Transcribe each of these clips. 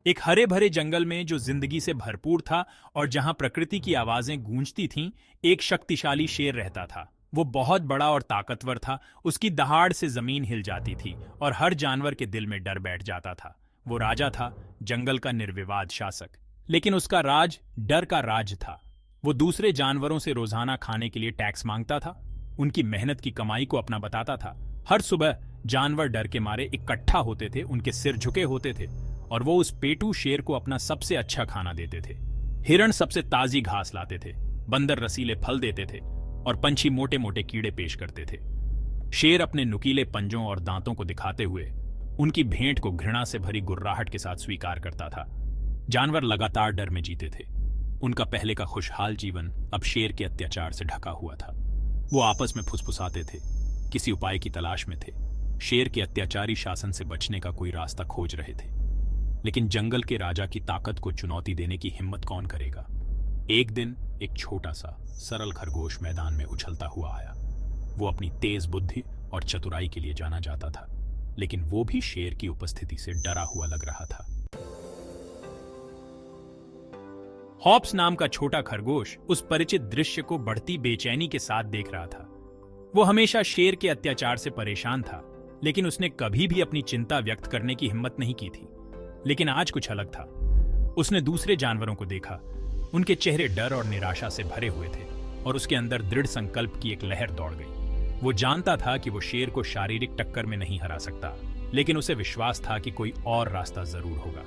एक हरे भरे जंगल में जो जिंदगी से भरपूर था और जहां प्रकृति की आवाजें गूंजती थीं, एक शक्तिशाली शेर रहता था। वो बहुत बड़ा और ताकतवर था। उसकी दहाड़ से जमीन हिल जाती थी और हर जानवर के दिल में डर बैठ जाता था। वो राजा था, जंगल का निर्विवाद शासक। लेकिन उसका राज डर का राज था। वो दूसरे जानवरों से रोजाना खाने के लिए टैक्स मांगता था, उनकी मेहनत की कमाई को अपना बताता था। हर सुबह जानवर डर के मारे इकट्ठा होते थे, उनके सिर झुके होते थे और वो उस पेटू शेर को अपना सबसे अच्छा खाना देते थे। हिरण सबसे ताजी घास लाते थे, बंदर रसीले फल देते थे और पंछी मोटे मोटे कीड़े पेश करते थे। शेर अपने नुकीले पंजों और दांतों को दिखाते हुए उनकी भेंट को घृणा से भरी गुर्राहट के साथ स्वीकार करता था। जानवर लगातार डर में जीते थे। उनका पहले का खुशहाल जीवन अब शेर के अत्याचार से ढका हुआ था। वो आपस में फुसफुसाते थे, किसी उपाय की तलाश में थे। शेर के अत्याचारी शासन से बचने का कोई रास्ता खोज रहे थे। लेकिन जंगल के राजा की ताकत को चुनौती देने की हिम्मत कौन करेगा? एक दिन एक छोटा सा सरल खरगोश मैदान में उछलता हुआ आया। वो अपनी तेज बुद्धि और चतुराई के लिए जाना जाता था, लेकिन वो भी शेर की उपस्थिति से डरा हुआ लग रहा था। हॉप्स नाम का छोटा खरगोश उस परिचित दृश्य को बढ़ती बेचैनी के साथ देख रहा था। वो हमेशा शेर के अत्याचार से परेशान था, लेकिन उसने कभी भी अपनी चिंता व्यक्त करने की हिम्मत नहीं की थी। लेकिन आज कुछ अलग था। उसने दूसरे जानवरों को देखा। उनके चेहरे डर और निराशा से भरे हुए थे और उसके अंदर दृढ़ संकल्प की एक लहर दौड़ गई। वो जानता था कि वो शेर को शारीरिक टक्कर में नहीं हरा सकता, लेकिन उसे विश्वास था कि कोई और रास्ता जरूर होगा।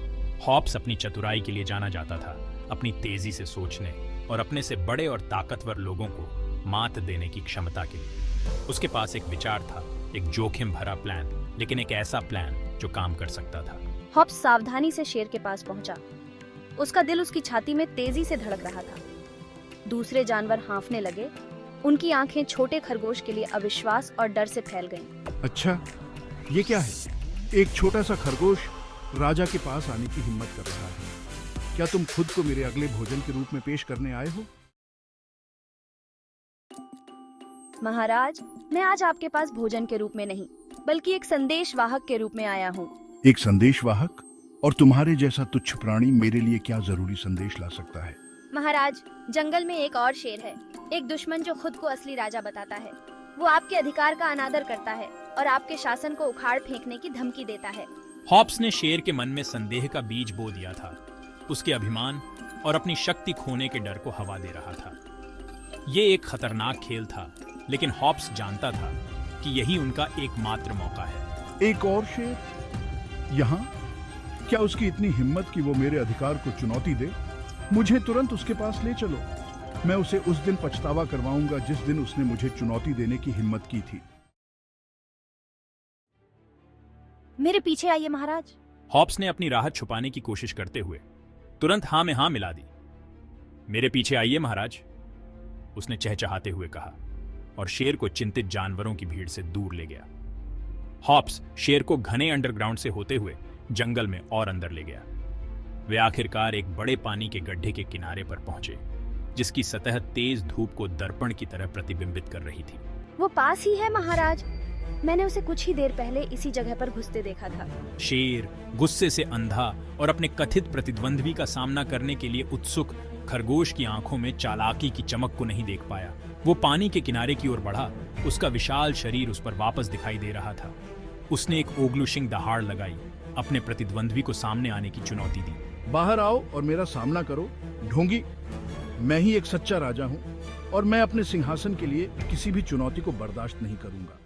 हॉप्स अपनी चतुराई के लिए जाना जाता था, अपनी तेजी से सोचने और अपने से बड़े और ताकतवर लोगों को मात देने की क्षमता के लिए। उसके पास एक विचार था, एक जोखिम भरा प्लान, लेकिन एक ऐसा प्लान जो काम कर सकता था। हॉप्स सावधानी से शेर के पास पहुंचा। उसका दिल उसकी छाती में तेजी से धड़क रहा था। दूसरे जानवर हाँफने लगे। उनकी आंखें छोटे खरगोश के लिए अविश्वास और डर से फैल गईं। अच्छा, ये क्या है? एक छोटा सा खरगोश राजा के पास आने की हिम्मत कर रहा है। क्या तुम खुद को मेरे अगले भोजन के रूप में पेश करने आए हो? महाराज, मैं आज आपके पास भोजन के रूप में नहीं, बल्कि एक संदेश वाहक के रूप में आया हूँ। एक संदेश वाहक? और तुम्हारे जैसा तुच्छ प्राणी मेरे लिए क्या जरूरी संदेश ला सकता है? महाराज, जंगल में एक और शेर है, एक दुश्मन जो खुद को असली राजा बताता है। वो आपके अधिकार का अनादर करता है और आपके शासन को उखाड़ फेंकने की धमकी देता है। हॉप्स ने शेर के मन में संदेह का बीज बो दिया था। उसके अभिमान और अपनी शक्ति खोने के डर को हवा दे रहा था। ये एक खतरनाक खेल था, लेकिन हॉप्स जानता था कि यही उनका एकमात्र मौका है। एक और शेर यहाँ? क्या उसकी इतनी हिम्मत कि वो मेरे अधिकार को चुनौती दे? मुझे तुरंत उसके पास ले चलो। मैं उसे उस दिन पछतावा करवाऊंगा जिस दिन उसने मुझे चुनौती देने की हिम्मत की थी। मेरे पीछे आइए महाराज। हॉप्स ने अपनी राहत छुपाने की कोशिश करते हुए तुरंत हाँ में हाँ मिला दी। मेरे पीछे आइए महाराज, उसने चहचहाते हुए कहा और शेर को चिंतित जानवरों की भीड़ से दूर ले गया। हॉप्स शेर को घने अंडरग्राउंड से होते हुए जंगल में और अंदर ले गया। वे आखिरकार एक बड़े पानी के गड्ढे के किनारे पर पहुंचे, जिसकी सतह तेज धूप को दर्पण की तरह प्रतिबिंबित कर रही थी। वो पास ही है महाराज। मैंने उसे कुछ ही देर पहले इसी जगह पर घुसते देखा था। शेर गुस्से से अंधा और अपने कथित प्रतिद्वंद्वी का सामना करने के लिए उत्सुक खरगोश की आंखों में चालाकी की चमक को नहीं देख पाया। वो पानी के किनारे की ओर बढ़ा। उसका विशाल शरीर उस पर वापस दिखाई दे रहा था। उसने एक ओग्लुशिंग दहाड़ लगाई, अपने प्रतिद्वंद्वी को सामने आने की चुनौती दी। बाहर आओ और मेरा सामना करो, ढोंगी। मैं ही एक सच्चा राजा हूँ और मैं अपने सिंहासन के लिए किसी भी चुनौती को बर्दाश्त नहीं करूंगा।